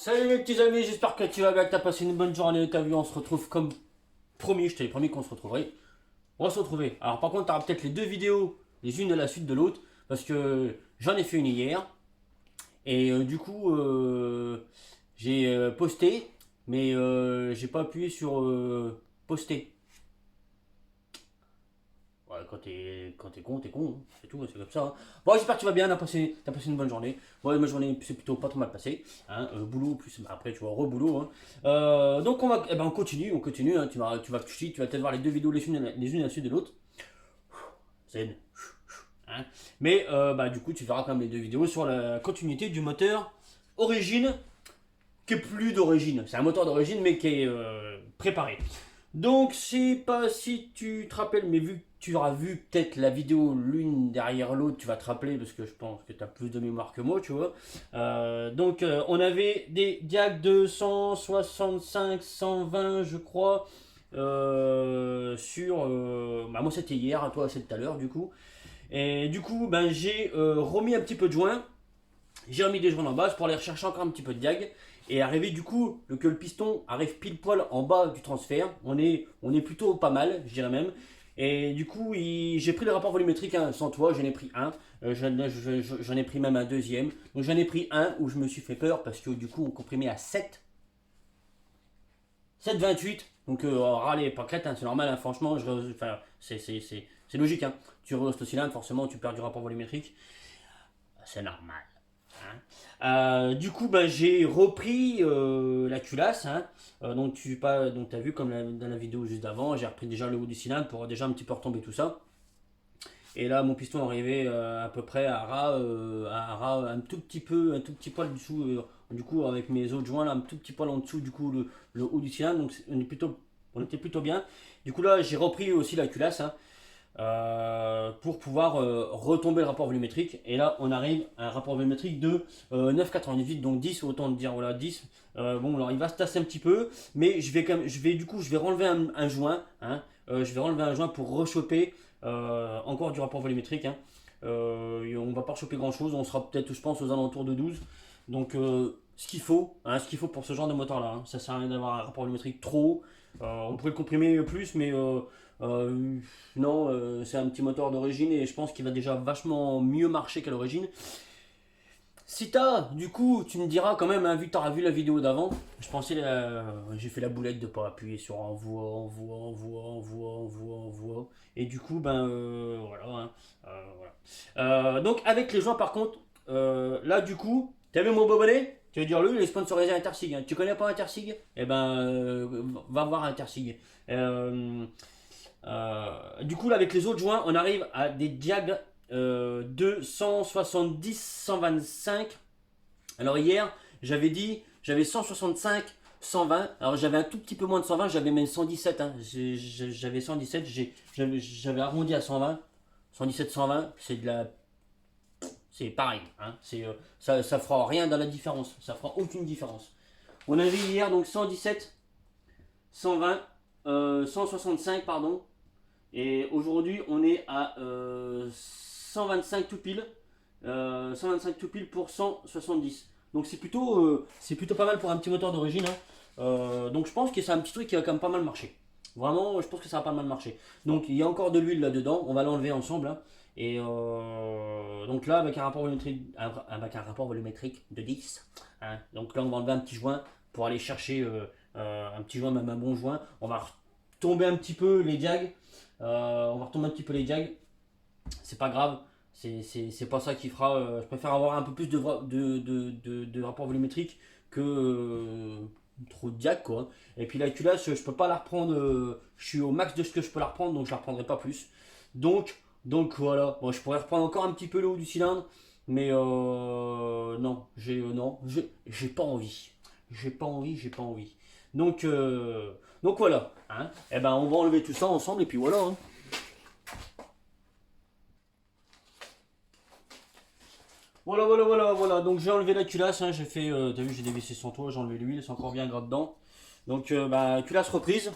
Salut mes petits amis, j'espère que tu vas bien, que tu as passé une bonne journée. T'as vu, on se retrouve comme promis, je t'avais promis qu'on se retrouverait. On va se retrouver. Alors par contre, tu auras peut-être les deux vidéos, les unes à la suite de l'autre, parce que j'en ai fait une hier. Et du coup, j'ai posté, mais j'ai pas appuyé sur poster. Ouais, quand t'es con, t'es con, hein. C'est tout, c'est comme ça, hein. Bon, j'espère que tu vas bien, t'as passé une bonne journée. Ouais, ma journée c'est plutôt pas trop mal passé, hein. Boulot, plus bah, après tu vois, reboulot, hein. Donc on continue, hein. Tu vas peut-être voir les deux vidéos les unes à la suite de l'autre. Zen. Hein. Mais bah, du coup, tu verras quand même les deux vidéos sur la continuité du moteur Origine, qui est plus d'origine. C'est un moteur d'origine, mais qui est préparé. Donc, je sais pas si tu te rappelles, mais vu que tu auras vu peut-être la vidéo l'une derrière l'autre, tu vas te rappeler parce que je pense que tu as plus de mémoire que moi, tu vois. On avait des diags de 165, 120, je crois, sur. Bah, moi, c'était hier, toi, c'est tout à l'heure, du coup. Et du coup, ben, j'ai remis un petit peu de joint. J'ai remis des joints en base pour aller rechercher encore un petit peu de diag. Et arriver du coup, que le piston arrive pile poil en bas du transfert. On est plutôt pas mal, je dirais même. Et du coup, j'ai pris le rapport volumétrique, hein, sans toi, j'en ai pris un. J'en ai pris même un deuxième. Donc j'en ai pris un où je me suis fait peur parce que du coup, on comprimait à 7,28. Donc râler, pas crête, hein, c'est normal, hein, franchement, enfin, c'est logique. Hein. Tu rehausses le cylindre, forcément, tu perds du rapport volumétrique. C'est normal. Hein. Du coup, bah, j'ai repris la culasse. Hein. Donc tu as vu, comme dans la vidéo juste avant, j'ai repris déjà le haut du cylindre pour déjà un petit peu retomber tout ça. Et là, mon piston est arrivé à peu près à ras un un tout petit poil dessous. Du coup, avec mes autres joints, là, un tout petit poil en dessous, du coup, le haut du cylindre. Donc, on était plutôt bien. Du coup, là, j'ai repris aussi la culasse. Hein, pour pouvoir retomber le rapport volumétrique. Et là, on arrive à un rapport volumétrique de 9,98, donc 10, autant dire voilà 10. Bon, alors il va se tasser un petit peu, mais je vais renlever un joint. Hein. Je vais renlever un joint pour rechoper encore du rapport volumétrique. Hein. On va pas rechoper grand chose, on sera peut-être, je pense, aux alentours de 12. Donc, ce qu'il faut, hein, ce qu'il faut pour ce genre de moteur là. Hein. Ça sert à rien d'avoir un rapport volumétrique trop haut. On pourrait le comprimer plus, mais euh, non, c'est un petit moteur d'origine et je pense qu'il va déjà vachement mieux marcher qu'à l'origine. Si t'as, du coup, tu me diras quand même, hein, vu que t'auras vu la vidéo d'avant, j'ai fait la boulette de pas appuyer sur envoi, envoi, envoi, envoi, envoi, envoi. Et du coup, ben voilà. Hein, donc avec les joints par contre, là du coup, t'as vu mon bonnet? Tu veux dire lui, il est sponsorisé Intersig. Hein. Tu connais pas Intersig? Eh ben, va voir Intersig. Du coup, là, avec les autres joints, on arrive à des diags de 170, 125. Alors hier, j'avais 165, 120. Alors j'avais un tout petit peu moins de 120, j'avais même 117. Hein. J'avais 117, j'avais arrondi à 120. 117, 120, c'est pareil. Hein. Ça fera rien dans la différence. Ça fera aucune différence. On avait hier donc 117, 120, 165, pardon. Et aujourd'hui, on est à 125 tout pile. 125 tout pile pour 170. Donc c'est plutôt pas mal pour un petit moteur d'origine. Hein. Donc je pense que c'est un petit truc qui va quand même pas mal marcher. Vraiment, je pense que ça va pas mal marcher. Donc il y a encore de l'huile là-dedans. On va l'enlever ensemble. Hein. Et donc là, avec un rapport volumétrique de 10. Hein. Donc là, on va enlever un petit joint pour aller chercher un petit joint, même un bon joint. On va tomber un petit peu les diags. On va retomber un petit peu les diags. C'est pas grave. C'est pas ça qui fera. Je préfère avoir un peu plus de rapport volumétrique que trop de diag quoi. Et puis la culasse, je peux pas la reprendre. Je suis au max de ce que je peux la reprendre, donc je la reprendrai pas plus. Donc voilà. Bon, je pourrais reprendre encore un petit peu le haut du cylindre, mais non, j'ai pas envie. J'ai pas envie. Donc voilà. Hein. Et ben on va enlever tout ça ensemble et puis voilà. Hein. Voilà. Donc j'ai enlevé la culasse, hein, t'as vu, j'ai dévissé son toit, j'ai enlevé l'huile, c'est encore bien gras dedans. Donc bah, culasse reprise.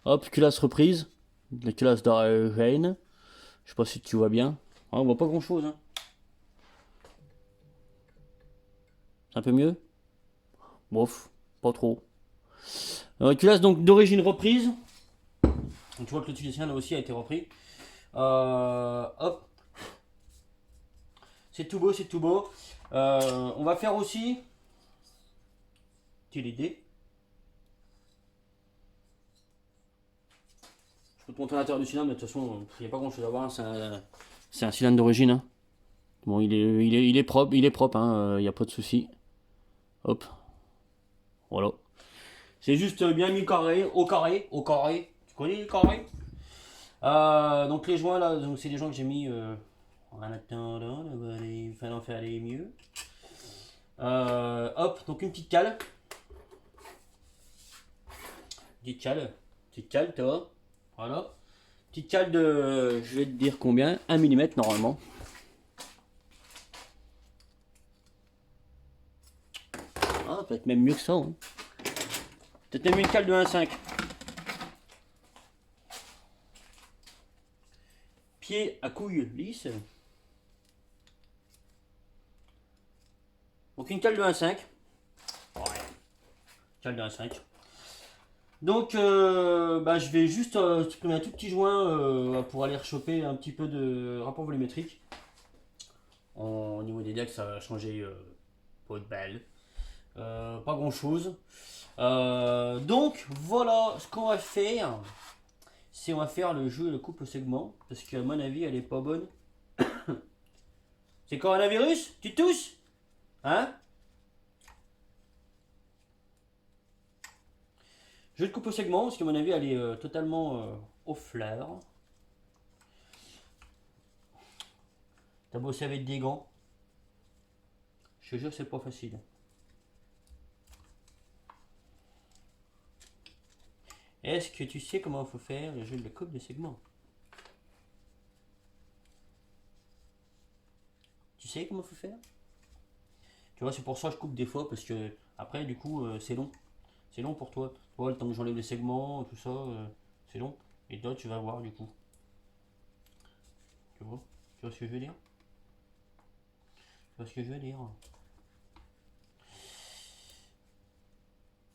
Hop, culasse reprise. La culasse d'origine. Je sais pas si tu vois bien. Ah, on voit pas grand chose. Hein. C'est un peu mieux. bof, pas trop. Culasse donc d'origine reprise. Donc, tu vois que le tulicien là aussi a été repris. Hop. C'est tout beau, c'est tout beau. On va faire aussi. Tu l'idée. Je peux te montrer l'intérieur du cylindre, mais de toute façon, il n'y a pas grand chose à voir. C'est un cylindre d'origine. Hein. Bon, il est propre, hein, il n'y a pas de souci. Hop. Voilà. C'est juste bien mis carré, au carré, au carré. Tu connais les carrés? Donc les joints là, c'est des joints que j'ai mis en attendant, il fallait en faire aller mieux. Hop, donc une petite cale. Petite cale, toi. Voilà. Petite cale de, je vais te dire combien, 1 mm normalement. Ah, peut-être même mieux que ça. Hein. Peut-être même une cale de 1,5. Pied à couille lisse. Donc une cale de 1,5. Ouais. Cale de 1,5. Donc je vais juste supprimer un tout petit joint pour aller rechoper un petit peu de rapport volumétrique. Au niveau des decks, ça va changer pas de balle. Pas grand chose. Donc voilà ce qu'on va faire. C'est on va faire le jeu le couple segment. Parce qu'à mon avis elle est pas bonne. C'est coronavirus? Tu tousses? Hein? Jeu de coupe au segment, parce qu'à mon avis elle est totalement au fleur. T'as bossé avec des gants. Je te jure c'est pas facile. Est-ce que tu sais comment il faut faire le jeu de la coupe de segment? Tu sais comment il faut faire? Tu vois, c'est pour ça que je coupe des fois, parce que après, du coup, c'est long. C'est long pour toi. Tu vois, le temps que j'enlève les segments, tout ça, c'est long. Et toi, tu vas voir, du coup. Tu vois? Tu vois ce que je veux dire? Tu vois ce que je veux dire?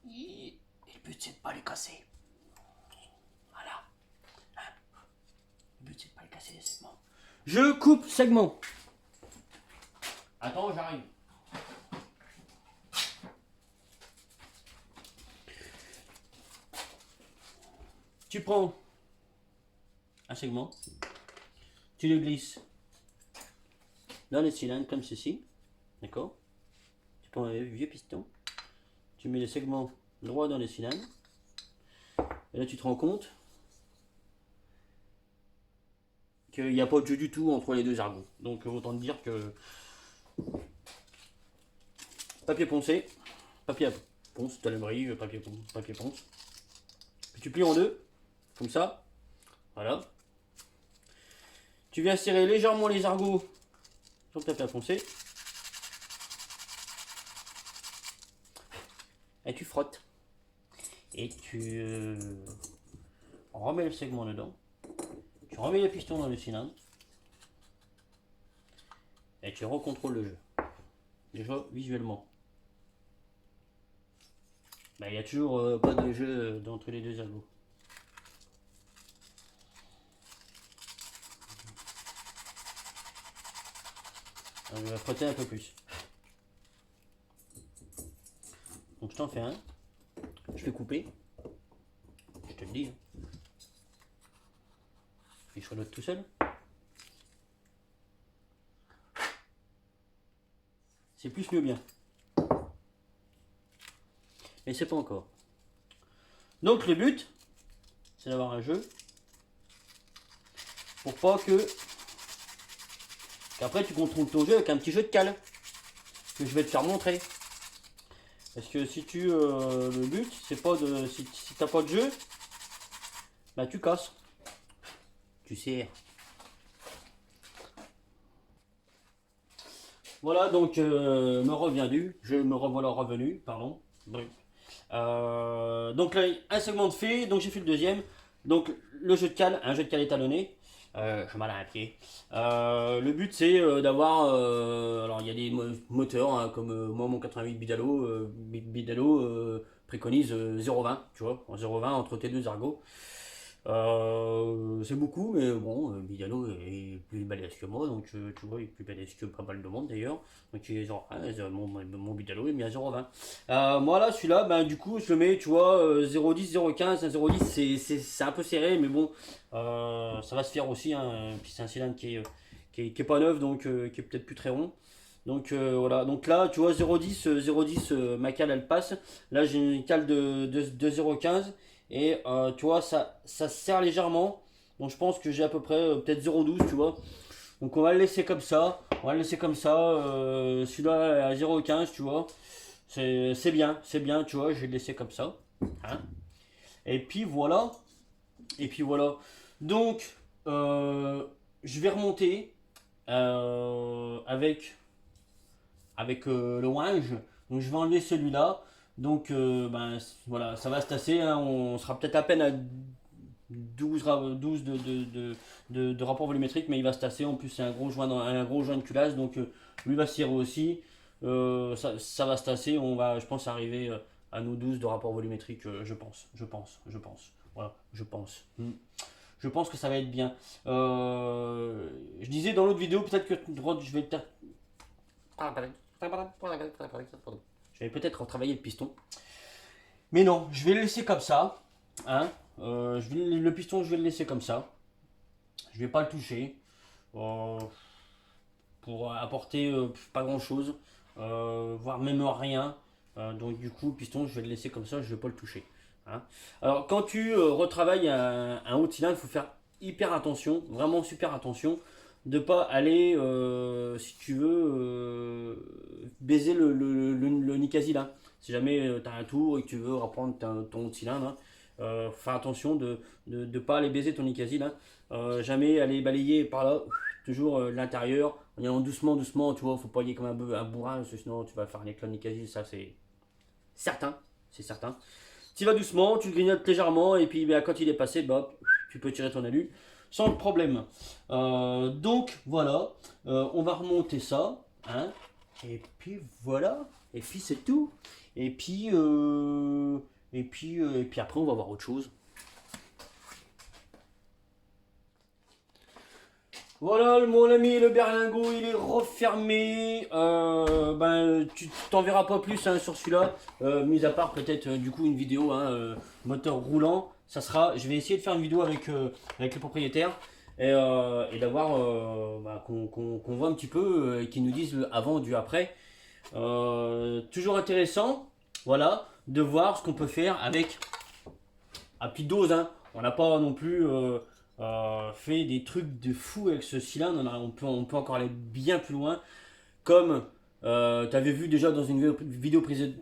Et le but, c'est de pas les casser. Voilà. Hein? Le but, c'est de pas les casser, les segments. Je coupe segment. Attends, j'arrive. Tu prends un segment, tu le glisses dans le cylindre comme ceci, d'accord? Tu prends un vieux piston, tu mets le segment droit dans le cylindre, et là tu te rends compte qu'il n'y a pas de jeu du tout entre les deux argots. Donc autant te dire que papier poncé, papier à ponce, talonnerie, papier ponce, puis tu plies en deux, comme ça, voilà. Tu viens serrer légèrement les argots sur le papier à poncer. Et tu frottes. Et tu remets le segment dedans. Tu remets le piston dans le cylindre. Et tu recontrôles le jeu. Déjà visuellement. Il n'y a toujours pas de jeu entre les deux ergots. Alors, je vais frotter un peu plus. Donc je t'en fais un. Je vais couper. Je te le dis. Hein. Il se relote tout seul. C'est plus mieux bien. Mais c'est pas encore. Donc le but, c'est d'avoir un jeu pour pas qu'après tu contrôles ton jeu avec un petit jeu de cale que je vais te faire montrer. Parce que si le but c'est pas de si t'as pas de jeu, bah tu casses. Tu serres. Voilà donc je me revoilà revenu, pardon. Bref. Donc là, un segment de fait, donc j'ai fait le deuxième. Donc le jeu de cale, un jeu de cale étalonné. J'ai mal à un pied. Le but c'est d'avoir, alors il y a des moteurs hein, comme moi mon 88 Bidalo, préconise 0,20, tu vois, en 0,20 entre tes deux ergots. C'est beaucoup, mais bon, Bidalo est plus balèze que moi, donc tu vois, il est plus balèze que pas mal de monde d'ailleurs. Donc il est genre, mon Bidalo est mis à 0,20. Moi là, celui-là, ben, du coup, je le mets, tu vois, 0,10, 0,15, 0,10, c'est un peu serré, mais bon, ça va se faire aussi. Hein. Puis c'est un cylindre qui est pas neuf, donc qui est peut-être plus très rond. Donc voilà, donc là tu vois 0,10, 0,10 ma cale elle passe. Là j'ai une cale de 0,15 et tu vois ça se serre légèrement. Donc je pense que j'ai à peu près peut-être 0,12 tu vois. Donc on va le laisser comme ça. On va le laisser comme ça. Celui-là à 0,15 tu vois. C'est bien tu vois, je vais le laisser comme ça. Hein. Et puis voilà. Et puis voilà. Donc je vais remonter avec le winge. Donc je vais enlever celui-là. Donc ben, voilà, ça va se tasser. Hein. On sera peut-être à peine à 12 de rapport volumétrique, mais il va se tasser. En plus, c'est un gros joint de culasse. Donc lui va se tirer aussi. Ça va se tasser. On va, je pense, arriver à nos 12 de rapport volumétrique. Je pense. Voilà, je pense. Je pense que ça va être bien. Je disais dans l'autre vidéo, peut-être que je vais peut-être je vais peut-être retravailler le piston. Mais non, je vais le laisser comme ça. Hein. Le piston, je vais le laisser comme ça. Je vais pas le toucher. euh, pour apporter pas grand chose. Voire même rien. Donc du coup, le piston, je vais le laisser comme ça. Je vais pas le toucher. Hein. Alors quand tu retravailles un haut de cylindre, il faut faire hyper attention. Vraiment super attention de pas aller, si tu veux, baiser le Nikkasi là. Si jamais tu as un tour et que tu veux reprendre ton cylindre, hein, faire attention de ne pas aller baiser ton Nikkasi là. Jamais aller balayer par là, toujours l'intérieur, en y allant doucement, doucement, tu vois, faut pas y aller comme un bourrin, parce que sinon tu vas faire un éclat de Nikkasi, ça certain, c'est certain. Tu vas doucement, tu grignotes légèrement, et puis bah, quand il est passé, bah, tu peux tirer ton alu sans problème. Donc voilà, on va remonter ça, hein, et puis voilà, et puis c'est tout. Et puis, et puis après on va voir autre chose. Voilà mon ami le berlingot il est refermé. Ben tu t'en verras pas plus hein, sur celui-là, mis à part peut-être du coup une vidéo hein, moteur roulant. Ça sera, je vais essayer de faire une vidéo avec le propriétaire et d'avoir bah, qu'on voit un petit peu et qu'ils nous disent le avant du après. Toujours intéressant, voilà, de voir ce qu'on peut faire avec à petite dose. Hein. On n'a pas non plus fait des trucs de fou avec ce cylindre. On peut encore aller bien plus loin. Comme tu avais vu déjà dans une vidéo prise.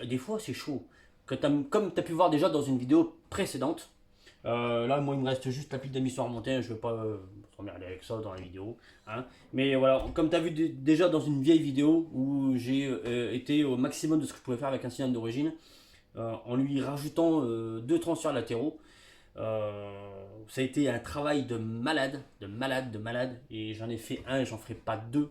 Des fois, c'est chaud. Comme tu as pu voir déjà dans une vidéo précédente. Là, moi, il me reste juste la pile d'émission à remonter. Je ne vais pas s'emmerder avec ça dans la vidéo. Hein. Mais voilà, comme tu as vu déjà dans une vieille vidéo où j'ai été au maximum de ce que je pouvais faire avec un cylindre d'origine, en lui rajoutant deux transferts latéraux. Ça a été un travail de malade, de malade, et j'en ai fait un et j'en ferai pas deux.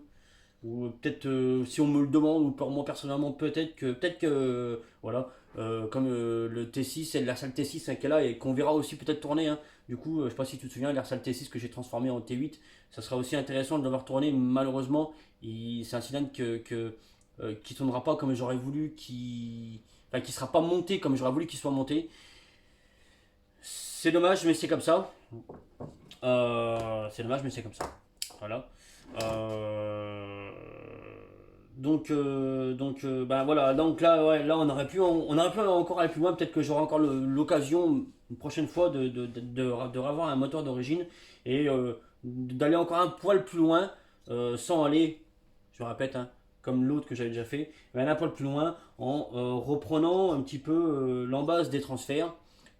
Ou peut-être si on me le demande, ou pour moi personnellement, peut-être que voilà, comme le T6 et l'Arsal T6 hein, qui est là et qu'on verra aussi peut-être tourner. Hein. Du coup, je sais pas si tu te souviens, l'Arsal T6 que j'ai transformé en T8, ça sera aussi intéressant de le voir tourner. Malheureusement, c'est un cylindre qui tournera pas comme j'aurais voulu, enfin, qui sera pas monté comme j'aurais voulu qu'il soit monté. C'est dommage, mais c'est comme ça. C'est dommage, mais c'est comme ça. Voilà. Euh, ben voilà. Donc là, ouais, là, on aurait pu encore aller plus loin. Peut-être que j'aurai encore l'occasion une prochaine fois de revoir un moteur d'origine et d'aller encore un poil plus loin, sans aller, je répète, hein, comme l'autre que j'avais déjà fait, mais aller un poil plus loin en reprenant un petit peu l'embase des transferts,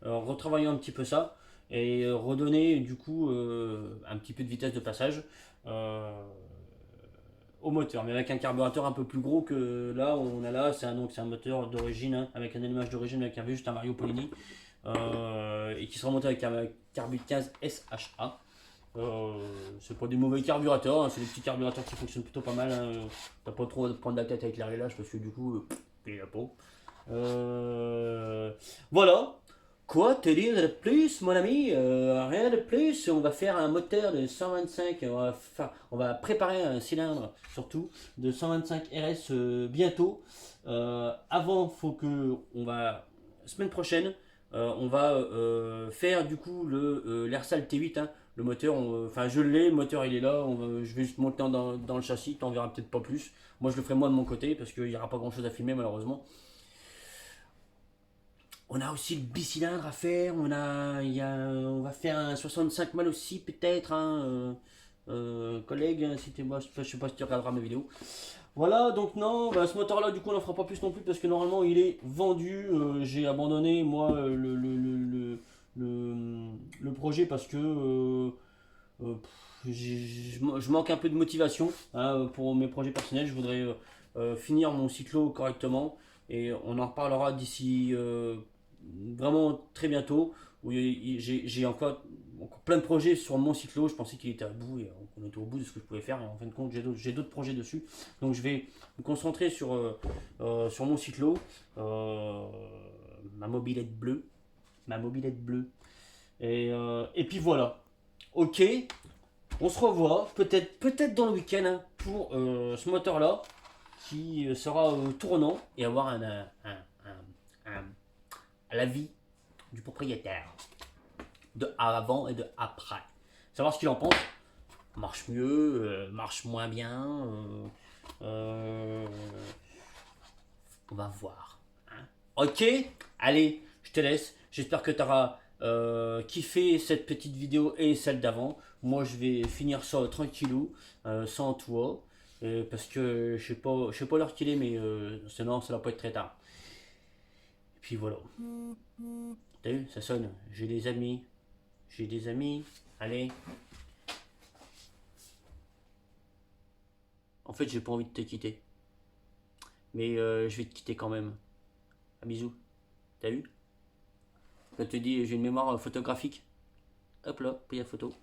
retravaillant un petit peu ça et redonner du coup un petit peu de vitesse de passage euh, au moteur, mais avec un carburateur un peu plus gros que là on a là. C'est un moteur d'origine hein, avec un allumage d'origine avec juste un Mario Polini. et qui sera monté avec un carbu 15 SHA. C'est pas des mauvais carburateurs, hein, c'est des petits carburateurs qui fonctionnent plutôt pas mal. Hein. T'as pas trop à te prendre la tête avec les réglages parce que du coup, paye la peau. Voilà. Quoi te dire de plus, mon ami? Rien de plus. On va faire un moteur de 125. On va préparer un cylindre, surtout, de 125 RS bientôt. Avant, faut que on va semaine prochaine, on va faire du coup l'Arsal T8. Hein. Le moteur, enfin je l'ai, le moteur il est là. Je vais juste monter dans le châssis. T'en verras peut-être pas plus. Moi, je le ferai moi de mon côté parce qu'il n'y aura pas grand-chose à filmer malheureusement. On a aussi le bicylindre à faire, on va faire un 65 mal aussi peut-être, hein, collègue, hein, si t'es moi, je sais pas si tu regarderas mes vidéos. Voilà, donc non, bah, ce moteur-là, du coup, on n'en fera pas plus non plus parce que normalement, il est vendu. J'ai abandonné, moi, le projet parce que je manque un peu de motivation hein, pour mes projets personnels. Je voudrais finir mon cyclo correctement et on en reparlera d'ici vraiment très bientôt. Oui, j'ai encore plein de projets sur mon cyclo. Je pensais qu'il était à bout et qu'on était au bout de ce que je pouvais faire. Et en fin de compte, j'ai d'autres projets dessus. Donc je vais me concentrer sur mon cyclo. Euh, ma mobilette bleue. Ma mobilette bleue. Et puis voilà. Ok, on se revoit peut-être dans le week-end hein, pour ce moteur-là qui sera tournant et avoir un l'avis du propriétaire de avant et de après. Savoir ce qu'il en pense. Marche mieux, marche moins bien. Euh, on va voir. Hein. Ok, allez, je te laisse. J'espère que tu auras kiffé cette petite vidéo et celle d'avant. Moi, je vais finir ça tranquillou, sans toi. Parce que je sais pas l'heure qu'il est, mais sinon ça va pas être très tard. Et puis voilà. T'as vu, ça sonne. J'ai des amis. J'ai des amis. Allez. En fait, j'ai pas envie de te quitter. Mais je vais te quitter quand même. Un bisou. T'as vu? Quand tu dis j'ai une mémoire photographique. Hop là, puis la photo.